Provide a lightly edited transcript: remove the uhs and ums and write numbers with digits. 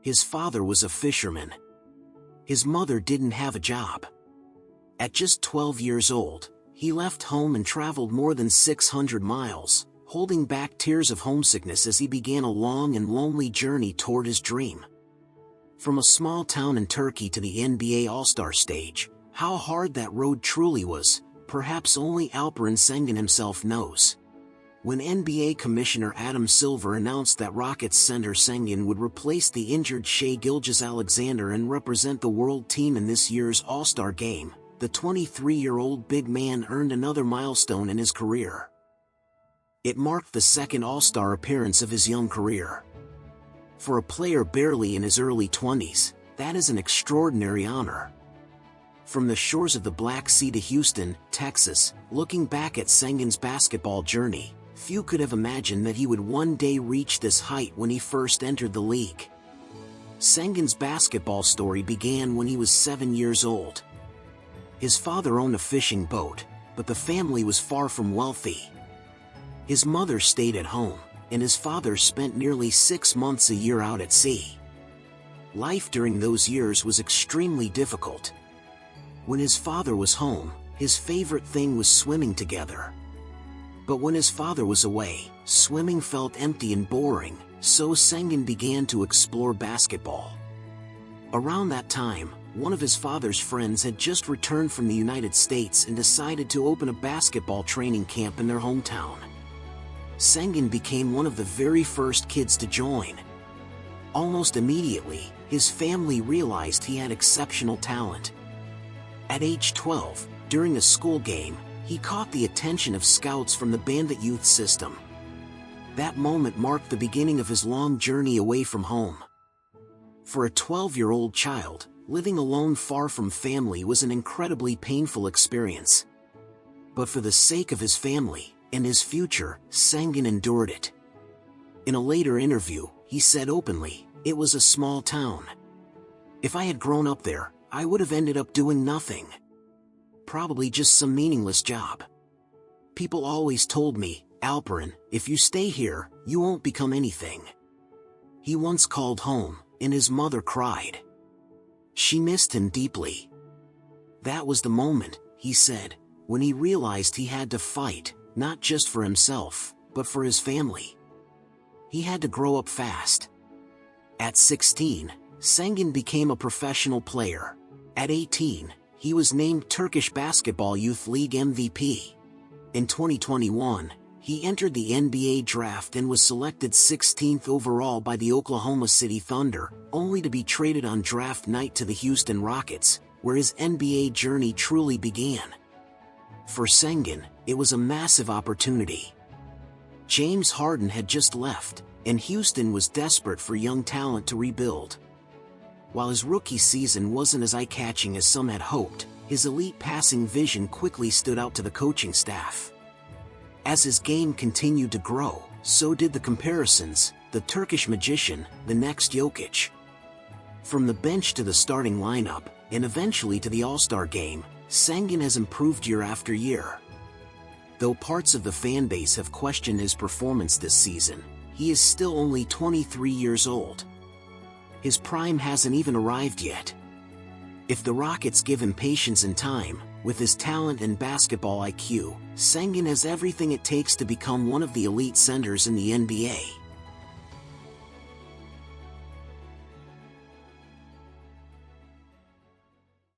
His father was a fisherman. His mother didn't have a job. At just 12 years old, he left home and traveled more than 600 miles, holding back tears of homesickness as he began a long and lonely journey toward his dream. From a small town in Turkey to the NBA All-Star stage, how hard that road truly was, perhaps only Alperen Şengün himself knows. When NBA Commissioner Adam Silver announced that Rockets center Şengün would replace the injured Shai Gilgeous-Alexander and represent the world team in this year's All-Star game, the 23-year-old big man earned another milestone in his career. It marked the second All-Star appearance of his young career. For a player barely in his early 20s, that is an extraordinary honor. From the shores of the Black Sea to Houston, Texas, looking back at Şengün's basketball journey, few could have imagined that he would one day reach this height when he first entered the league. Şengün's basketball story began when he was 7 years old. His father owned a fishing boat, but the family was far from wealthy. His mother stayed at home, and his father spent nearly 6 months a year out at sea. Life during those years was extremely difficult. When his father was home, his favorite thing was swimming together. But when his father was away, swimming felt empty and boring, so Şengün began to explore basketball. Around that time, one of his father's friends had just returned from the United States and decided to open a basketball training camp in their hometown. Şengün became one of the very first kids to join. Almost immediately, his family realized he had exceptional talent. At age 12, during a school game, he caught the attention of scouts from the Bandit youth system. That moment marked the beginning of his long journey away from home. For a 12-year-old child, living alone far from family was an incredibly painful experience. But for the sake of his family and his future, Şengün endured it. In a later interview, he said openly, "It was a small town. If I had grown up there, I would have ended up doing nothing. Probably just some meaningless job. People always told me, Alperen, if you stay here, you won't become anything." He once called home, and his mother cried. She missed him deeply. That was the moment, he said, when he realized he had to fight, not just for himself, but for his family. He had to grow up fast. At 16, Şengün became a professional player. At 18, he was named Turkish Basketball Youth League MVP. In 2021, he entered the NBA draft and was selected 16th overall by the Oklahoma City Thunder, only to be traded on draft night to the Houston Rockets, where his NBA journey truly began. For Şengün, it was a massive opportunity. James Harden had just left, and Houston was desperate for young talent to rebuild. While his rookie season wasn't as eye-catching as some had hoped, his elite passing vision quickly stood out to the coaching staff. As his game continued to grow, so did the comparisons, the Turkish magician, the next Jokic. From the bench to the starting lineup, and eventually to the All-Star game, Şengün has improved year after year. Though parts of the fanbase have questioned his performance this season, he is still only 23 years old. His prime hasn't even arrived yet. If the Rockets give him patience and time, with his talent and basketball IQ, Şengün has everything it takes to become one of the elite centers in the NBA.